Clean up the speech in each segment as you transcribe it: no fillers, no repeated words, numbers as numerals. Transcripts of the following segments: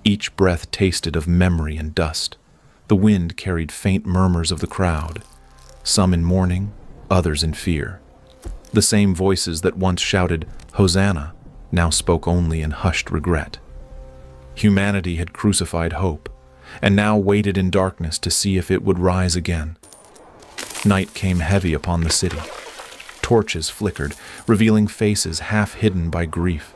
Each breath tasted of memory and dust. The wind carried faint murmurs of the crowd, some in mourning, others in fear. The same voices that once shouted, "Hosanna," now spoke only in hushed regret. Humanity had crucified hope, and now waited in darkness to see if it would rise again. Night came heavy upon the city. Torches flickered, revealing faces half hidden by grief.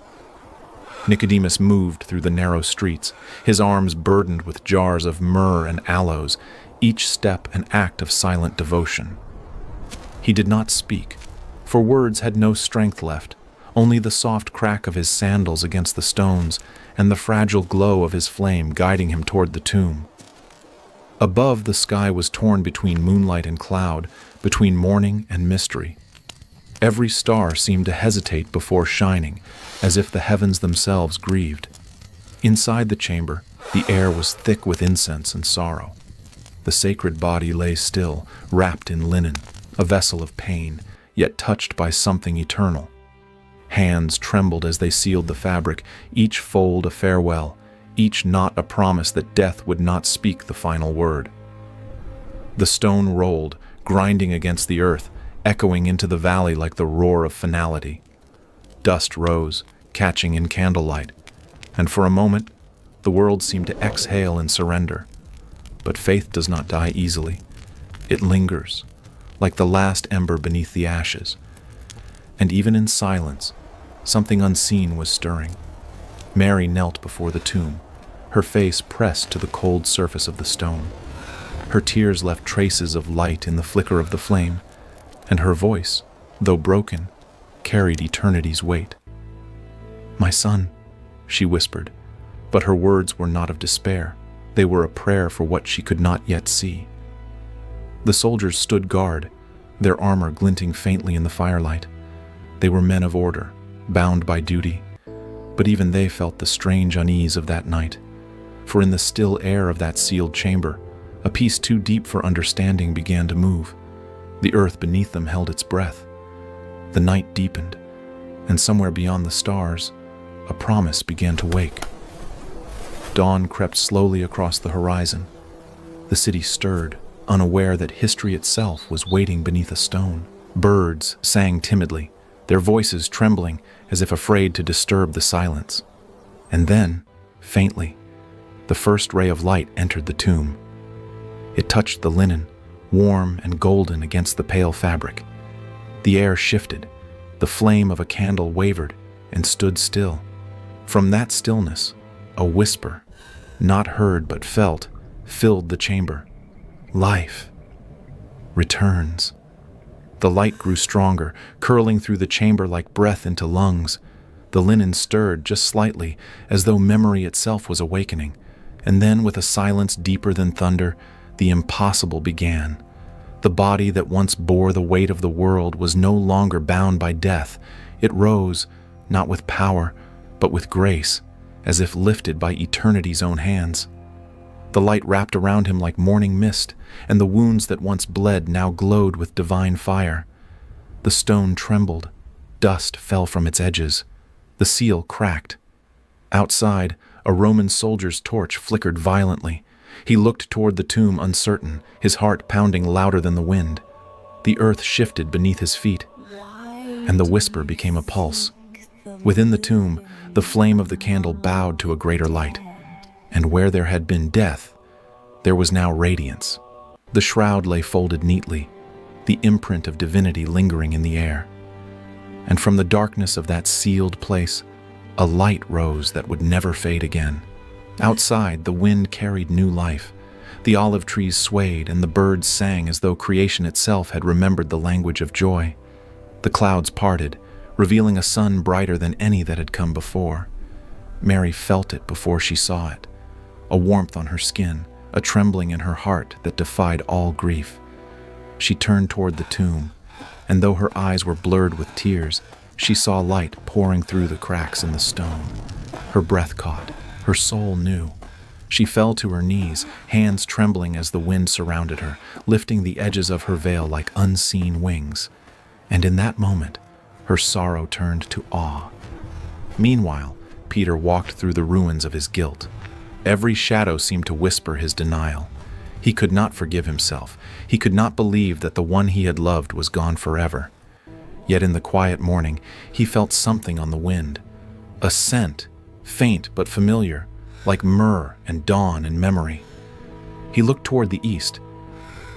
Nicodemus moved through the narrow streets, his arms burdened with jars of myrrh and aloes, each step an act of silent devotion. He did not speak, for words had no strength left, only the soft crack of his sandals against the stones and the fragile glow of his flame guiding him toward the tomb. Above, the sky was torn between moonlight and cloud, between morning and mystery. Every star seemed to hesitate before shining, as if the heavens themselves grieved. Inside the chamber, the air was thick with incense and sorrow. The sacred body lay still, wrapped in linen, a vessel of pain, yet touched by something eternal. Hands trembled as they sealed the fabric, each fold a farewell, each knot a promise that death would not speak the final word. The stone rolled, grinding against the earth, echoing into the valley like the roar of finality. Dust rose, catching in candlelight, and for a moment, the world seemed to exhale in surrender. But faith does not die easily. It lingers, like the last ember beneath the ashes. And even in silence, something unseen was stirring. Mary knelt before the tomb, her face pressed to the cold surface of the stone. Her tears left traces of light in the flicker of the flame, and her voice, though broken, carried eternity's weight. "My son," she whispered, but her words were not of despair. They were a prayer for what she could not yet see. The soldiers stood guard, their armor glinting faintly in the firelight. They were men of order, bound by duty, but even they felt the strange unease of that night. For in the still air of that sealed chamber, a peace too deep for understanding began to move. The earth beneath them held its breath. The night deepened, and somewhere beyond the stars, a promise began to wake. Dawn crept slowly across the horizon. The city stirred, unaware that history itself was waiting beneath a stone. Birds sang timidly, their voices trembling as if afraid to disturb the silence. And then, faintly, the first ray of light entered the tomb. It touched the linen, warm and golden against the pale fabric. The air shifted, the flame of a candle wavered and stood still. From that stillness, a whisper, not heard but felt, filled the chamber. Life returns. The light grew stronger, curling through the chamber like breath into lungs. The linen stirred just slightly, as though memory itself was awakening. And then, with a silence deeper than thunder, the impossible began. The body that once bore the weight of the world was no longer bound by death. It rose, not with power, but with grace, as if lifted by eternity's own hands. The light wrapped around him like morning mist, and the wounds that once bled now glowed with divine fire. The stone trembled, dust fell from its edges. The seal cracked. Outside, a Roman soldier's torch flickered violently. He looked toward the tomb uncertain, his heart pounding louder than the wind. The earth shifted beneath his feet, and the whisper became a pulse. Within the tomb, the flame of the candle bowed to a greater light, and where there had been death, there was now radiance. The shroud lay folded neatly, the imprint of divinity lingering in the air. And from the darkness of that sealed place, a light rose that would never fade again. Outside, the wind carried new life. The olive trees swayed, and the birds sang as though creation itself had remembered the language of joy. The clouds parted, revealing a sun brighter than any that had come before. Mary felt it before she saw it, a warmth on her skin, a trembling in her heart that defied all grief. She turned toward the tomb, and though her eyes were blurred with tears, she saw light pouring through the cracks in the stone. Her breath caught. Her soul knew. She fell to her knees, hands trembling as the wind surrounded her, lifting the edges of her veil like unseen wings. And in that moment, her sorrow turned to awe. Meanwhile, Peter walked through the ruins of his guilt. Every shadow seemed to whisper his denial. He could not forgive himself. He could not believe that the one he had loved was gone forever. Yet in the quiet morning, he felt something on the wind. A scent, faint but familiar, like myrrh and dawn and memory. He looked toward the east.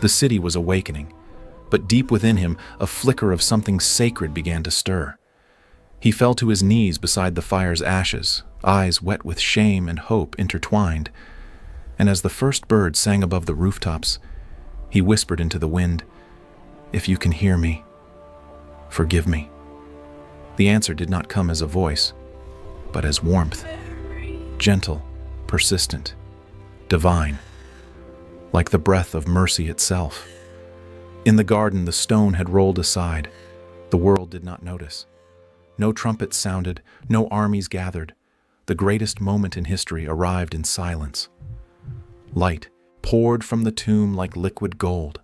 The city was awakening, but deep within him, a flicker of something sacred began to stir. He fell to his knees beside the fire's ashes, eyes wet with shame and hope intertwined. And as the first bird sang above the rooftops, he whispered into the wind, "If you can hear me, forgive me." The answer did not come as a voice, but as warmth, gentle, persistent, divine, like the breath of mercy itself. In the garden, the stone had rolled aside. The world did not notice. No trumpets sounded, no armies gathered. The greatest moment in history arrived in silence. Light poured from the tomb like liquid gold,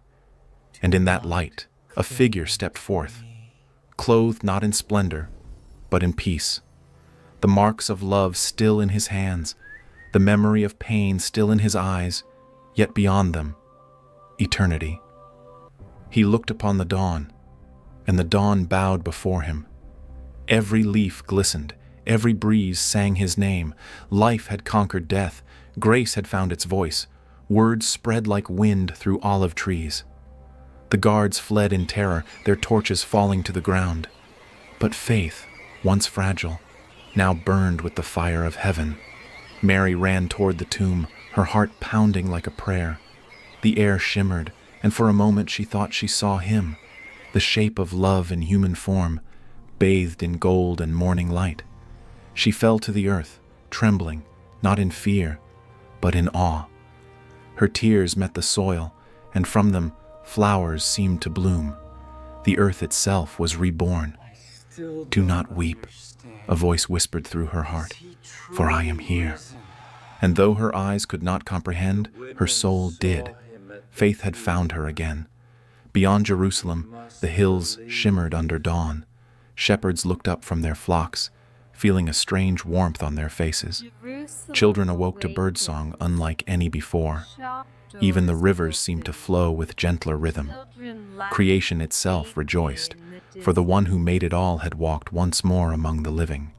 and in that light, a figure stepped forth, clothed not in splendor, but in peace. The marks of love still in his hands, the memory of pain still in his eyes, yet beyond them, eternity. He looked upon the dawn, and the dawn bowed before him. Every leaf glistened, every breeze sang his name. Life had conquered death, grace had found its voice. Words spread like wind through olive trees. The guards fled in terror, their torches falling to the ground. But faith, once fragile, now burned with the fire of heaven. Mary ran toward the tomb, her heart pounding like a prayer. The air shimmered, and for a moment she thought she saw him, the shape of love in human form, bathed in gold and morning light. She fell to the earth, trembling, not in fear, but in awe. Her tears met the soil, and from them flowers seemed to bloom. The earth itself was reborn. "Do not weep," a voice whispered through her heart, "for I am here." And though her eyes could not comprehend, her soul did. Faith had found her again. Beyond Jerusalem, the hills shimmered under dawn. Shepherds looked up from their flocks, feeling a strange warmth on their faces. Children awoke to birdsong unlike any before. Even the rivers seemed to flow with gentler rhythm. Creation itself rejoiced, for the one who made it all had walked once more among the living.